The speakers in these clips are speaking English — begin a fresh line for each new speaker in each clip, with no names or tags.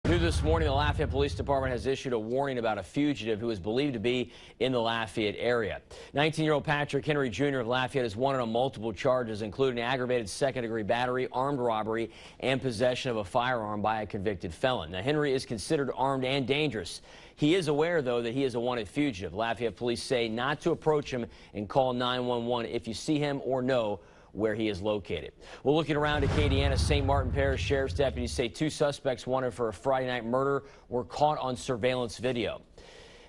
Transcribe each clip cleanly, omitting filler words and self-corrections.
New this morning, the Lafayette Police Department has issued a warning about a fugitive who is believed to be in the Lafayette area. 19-year-old Patrick Henry Jr. of Lafayette is wanted on multiple charges, including aggravated second-degree battery, armed robbery, and possession of a firearm by a convicted felon. Now, Henry is considered armed and dangerous. He is aware, though, that he is a wanted fugitive. Lafayette police say not to approach him and call 911 if you see him or know where he is located. Well, looking around Acadiana, St. Martin Parish Sheriff's deputies say two suspects wanted for a Friday night murder were caught on surveillance video.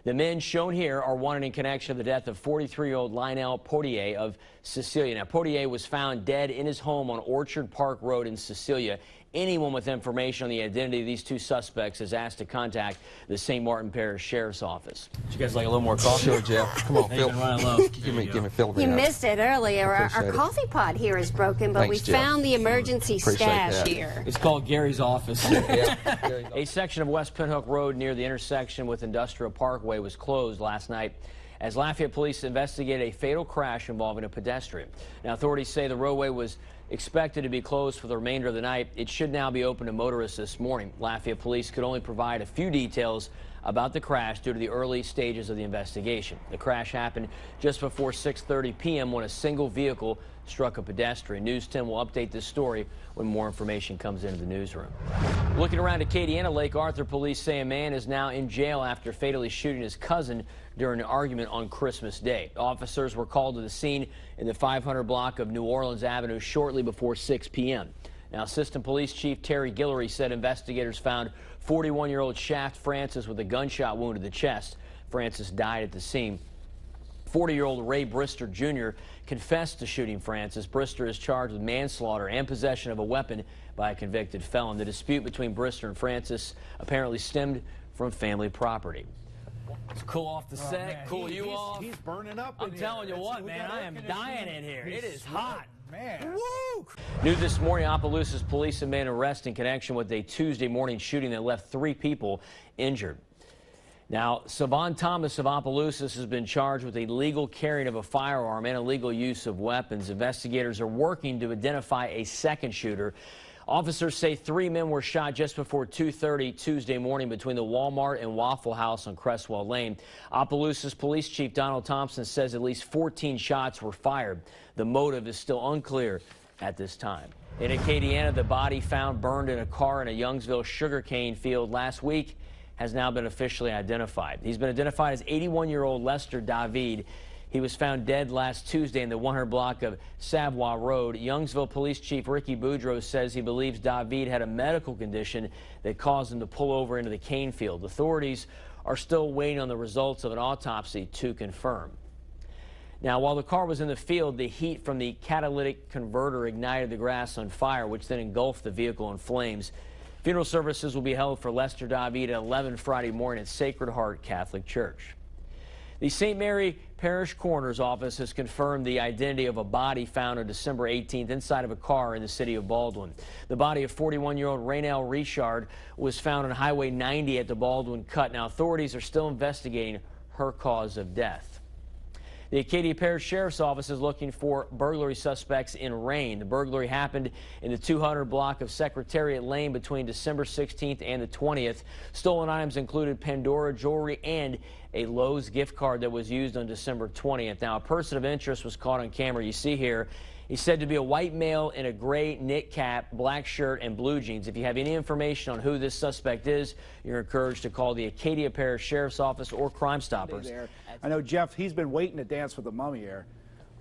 The men shown here are wanted in connection to the death of 43-year-old Lionel Portier of Cecilia. Now, Portier was found dead in his home on Orchard Park Road in Cecilia. Anyone with information on the identity of these two suspects is asked to contact the St. Martin Parish Sheriff's Office. Would you guys like a little more coffee?
Sure, Jeff. Come on, Phil. Give me Phil.
You missed it earlier. Our coffee pot here is broken, but
Thanks,
we
Jeff.
found the emergency stash
that.
here.
It's called Gary's office.
Yeah.
A section of West Pinhook Road near the intersection with Industrial Parkway was closed last night as Lafayette police investigated a fatal crash involving a pedestrian. Now, authorities say the roadway was expected to be closed for the remainder of the night. It should now be open to motorists this morning. Lafayette police could only provide a few details about the crash due to the early stages of the investigation. The crash happened just before 6:30 p.m. when a single vehicle struck a pedestrian. News 10 will update this story when more information comes into the newsroom. Looking around Acadiana, Lake Arthur police say a man is now in jail after fatally shooting his cousin during an argument on Christmas Day. Officers were called to the scene in the 500 block of New Orleans Avenue shortly before 6 p.m. Now, Assistant Police Chief Terry Guillory said investigators found 41-year-old Shaft Francis with a gunshot wound to the chest. Francis died at the scene. 40-year-old Ray Brister Jr. confessed to shooting Francis. Brister is charged with manslaughter and possession of a weapon by a convicted felon. The dispute between Brister and Francis apparently stemmed from family property. Let's cool off the set,
man.
cool you off.
He's burning up.
I'm telling you what, man, I am dying in here. It is hot.
Man.
Woo! New this morning, Opelousas police have made an arrest in connection with a Tuesday morning shooting that left 3 people injured. Now, Savon Thomas of Opelousas has been charged with illegal carrying of a firearm and illegal use of weapons. Investigators are working to identify a second shooter. Officers say 3 men were shot just before 2:30 Tuesday morning between the Walmart and Waffle House on Crestwell Lane. Opelousas Police Chief Donald Thompson says at least 14 shots were fired. The motive is still unclear at this time. In Acadiana, the body found burned in a car in a Youngsville sugarcane field last week has now been officially identified. He's been identified as 81-year-old Lester David. He was found dead last Tuesday in the 100 block of Savoy Road. Youngsville Police Chief Ricky Boudreaux says he believes David had a medical condition that caused him to pull over into the cane field. Authorities are still waiting on the results of an autopsy to confirm. Now, while the car was in the field, the heat from the catalytic converter ignited the grass on fire, which then engulfed the vehicle in flames. Funeral services will be held for Lester David at 11 Friday morning at Sacred Heart Catholic Church. The St. Mary Parish Coroner's Office has confirmed the identity of a body found on December 18th inside of a car in the city of Baldwin. The body of 41-year-old Raynell Richard was found on Highway 90 at the Baldwin Cut. Now, authorities are still investigating her cause of death. The Acadia Parish Sheriff's Office is looking for burglary suspects in Rain. The burglary happened in the 200 block of Secretariat Lane between December 16th and the 20th. Stolen items included Pandora jewelry and a Lowe's gift card that was used on December 20th. Now, a person of interest was caught on camera. You see here, he's said to be a white male in a gray knit cap, black shirt, and blue jeans. If you have any information on who this suspect is, you're encouraged to call the Acadia Parish Sheriff's Office or Crime Stoppers.
I know, Jeff, he's been waiting to dance with the mummy here.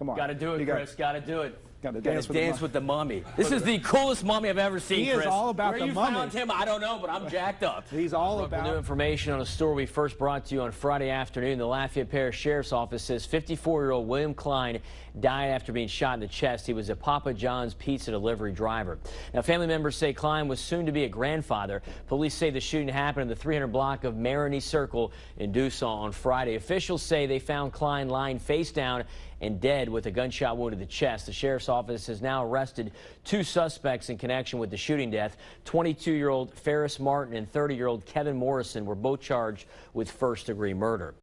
Come on.
Got to do it, Chris. Got to do it.
Got to
Dance
dance
with the mummy. This is the coolest mummy I've ever seen,
He
Chris.
is all about
Where
the
you
mummy.
found him, I don't know, but I'm jacked up.
He's all about.
New information on a story we first brought to you on Friday afternoon. The Lafayette Parish Sheriff's Office says 54-year-old William Klein died after being shot in the chest. He was a Papa John's pizza delivery driver. Now, family members say Klein was soon to be a grandfather. Police say the shooting happened in the 300 block of Marigny Circle in Dussault on Friday. Officials say they found Klein lying face down and dead with a gunshot wound to the chest. The sheriff's office has now arrested 2 suspects in connection with the shooting death. 22-year-old Ferris Martin and 30-year-old Kevin Morrison were both charged with first-degree murder.